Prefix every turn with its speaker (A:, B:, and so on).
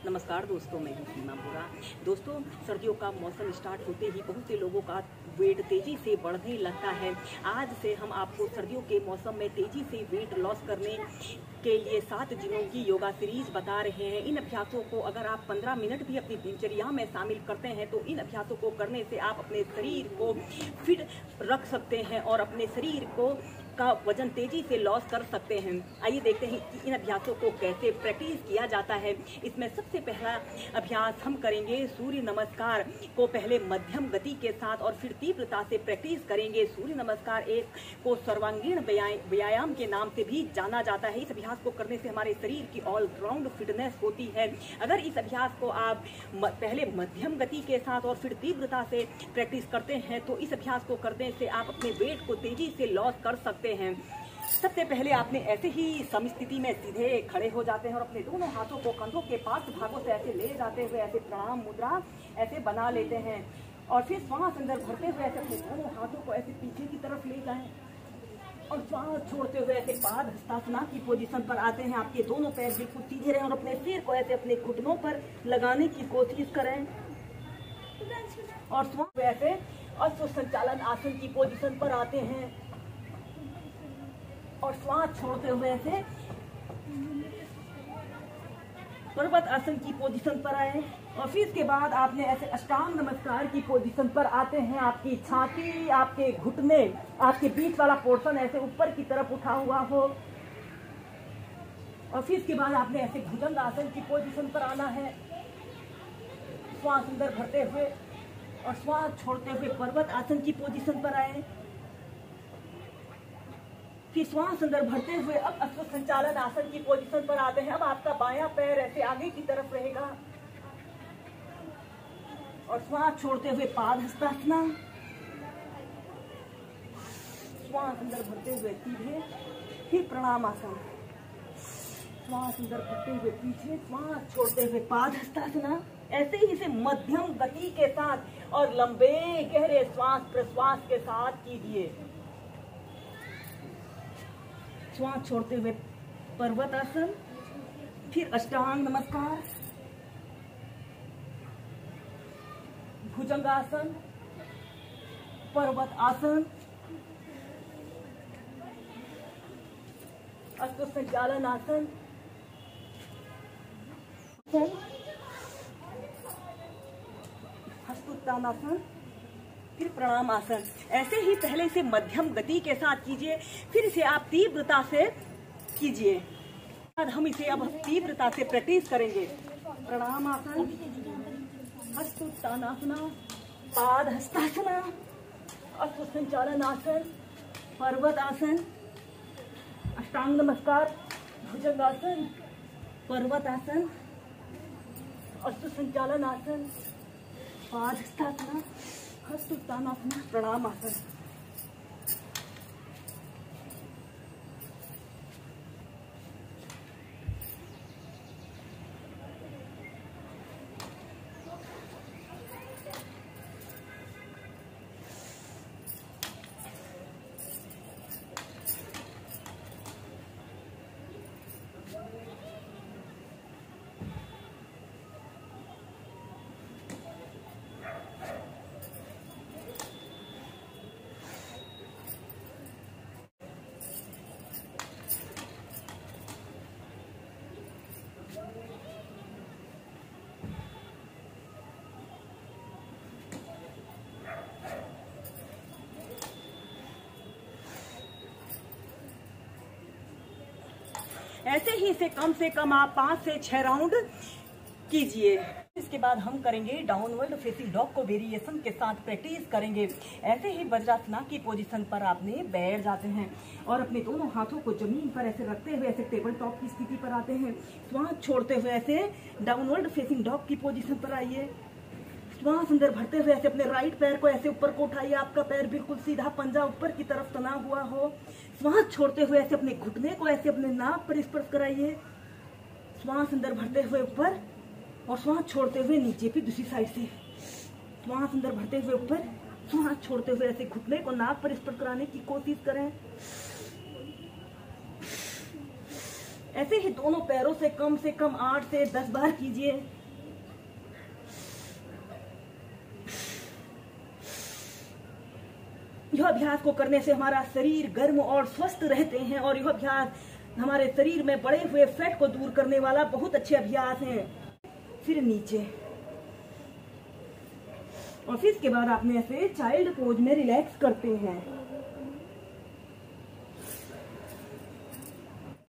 A: नमस्कार दोस्तों, मैं हूं सीमा बुरा। दोस्तों, सर्दियों का मौसम स्टार्ट होते ही बहुत से लोगों का वेट तेजी से बढ़ने लगता है। आज से हम आपको सर्दियों के मौसम में तेजी से वेट लॉस करने के लिए 7 दिनों की योगा सीरीज बता रहे हैं। इन अभ्यासों को अगर आप 15 मिनट भी अपनी दिनचर्या में शामिल करते हैं तो इन अभ्यासों को करने से आप अपने शरीर को फिट रख सकते हैं और अपने शरीर को का वजन तेजी से लॉस कर सकते हैं। आइए देखते हैं कि इन अभ्यासों को कैसे प्रैक्टिस किया जाता है। इसमें सबसे पहला अभ्यास हम करेंगे सूर्य नमस्कार को पहले मध्यम गति के साथ और फिर तीव्रता से प्रैक्टिस करेंगे। सूर्य नमस्कार एक को सर्वांगीण व्यायाम के नाम से भी जाना जाता है। इस अभ्यास को करने से हमारे शरीर की ऑलराउंड फिटनेस होती है। अगर इस अभ्यास को आप पहले मध्यम गति के साथ और फिर तीव्रता से प्रैक्टिस करते हैं तो इस अभ्यास को करने से आप अपने वेट को तेजी से लॉस कर सकते हैं। सबसे पहले आपने ऐसे ही समस्थिति में सीधे खड़े हो जाते हैं और अपने दोनों हाथों को कंधों के पास भागों से ऐसे ले जाते हुए ऐसे प्रणाम मुद्रा ऐसे बना लेते हैं और फिर श्वास अंदर भरते हुए ऐसे अपने दोनों हाथों को ऐसे पीछे की तरफ ले जाएं और श्वास छोड़ते हुए ऐसे पाद हस्तासना की पोजीशन पर आते हैं। आपके दोनों पैर बिल्कुल सीधे रहें और अपने सिर को ऐसे अपने घुटनों पर लगाने की कोशिश करें और श्वास ऐसे अश्व संचालन आसन की पोजीशन पर आते हैं और श्वास छोड़ते हुए ऐसे पर्वत आसन की पोजीशन पर आए और फिर इसके बाद आपने ऐसे अष्टांग नमस्कार की पोजीशन पर आते हैं। आपकी छाती, आपके घुटने, आपके बीच वाला पोर्शन ऐसे ऊपर की तरफ उठा हुआ हो और फिर इसके बाद आपने ऐसे भुजंग आसन की पोजीशन पर आना है। श्वास अंदर भरते हुए और श्वास छोड़ते हुए पर्वत आसन की पोजीशन पर आए। फिर श्वास अंदर भरते हुए अब अश्व संचालन आसन की पोजीशन पर आते हैं। अब आपका बायां पैर ऐसे आगे की तरफ रहेगा और श्वास छोड़ते हुए पाद हस्तासना। श्वास अंदर भरते हुए सीधे, फिर प्रणाम आसन। श्वास अंदर भरते हुए पीछे, श्वास छोड़ते हुए पाद हस्तासना। ऐसे ही इसे मध्यम गति के साथ और लंबे गहरे श्वास प्रश्वास के साथ कीजिए। श्वास छोड़ते हुए पर्वत आसन, फिर अष्टांग नमस्कार, भुजंगासन, पर्वत आसन, अश्व संचालन आसन, हस्तोत्तानासन, फिर प्रणाम आसन। ऐसे ही पहले से मध्यम गति के साथ कीजिए, फिर इसे आप तीव्रता से कीजिए। हम इसे अब तीव्रता से प्रैक्टिस करेंगे। प्रणाम आसन, हस्तोत्तानासना, पाद हस्तासना, अश्व संचालन आसन, पर्वत आसन, अष्टांग नमस्कार, भुजंगासन, पर्वत आसन, अश्व संचालन आसन, पाद हस्तासना, हस्तोत्तानासना, प्रणाम आसन। ऐसे ही इसे कम से कम आप 5 से 6 राउंड कीजिए। इसके बाद हम करेंगे डाउनवर्ड फेसिंग डॉग को वेरिएशन के साथ प्रैक्टिस करेंगे। ऐसे ही वज्रासना की पोजीशन पर आपने बैठ जाते हैं और अपने दोनों हाथों को जमीन पर ऐसे रखते हुए ऐसे टेबल टॉप की स्थिति पर आते हैं। श्वास छोड़ते हुए ऐसे डाउनवर्ड फेसिंग डॉग की पोजीशन पर आइए। श्वास अंदर भरते हुए ऐसे अपने राइट पैर को ऐसे ऊपर को उठाइए। आपका पैर बिल्कुल सीधा, पंजा ऊपर की तरफ तना हुआ हो। श्वास छोड़ते हुए ऐसे अपने घुटने को ऐसे अपने नाक पर स्पर्श कराइए। श्वास अंदर भरते हुए ऊपर और श्वास छोड़ते हुए नीचे, फिर दूसरी साइड से श्वास अंदर भरते हुए ऊपर, श्वास छोड़ते हुए ऐसे घुटने को नाक पर स्पर्श कराने की कोशिश करें। ऐसे ही दोनों पैरों से कम 8 से 10 बार कीजिए। यह अभ्यास को करने से हमारा शरीर गर्म और स्वस्थ रहते हैं और यह अभ्यास हमारे शरीर में बढ़े हुए फैट को दूर करने वाला बहुत अच्छे अभ्यास हैं। फिर नीचे, और फिर इसके बाद आप में से चाइल्ड पोज में रिलैक्स करते हैं।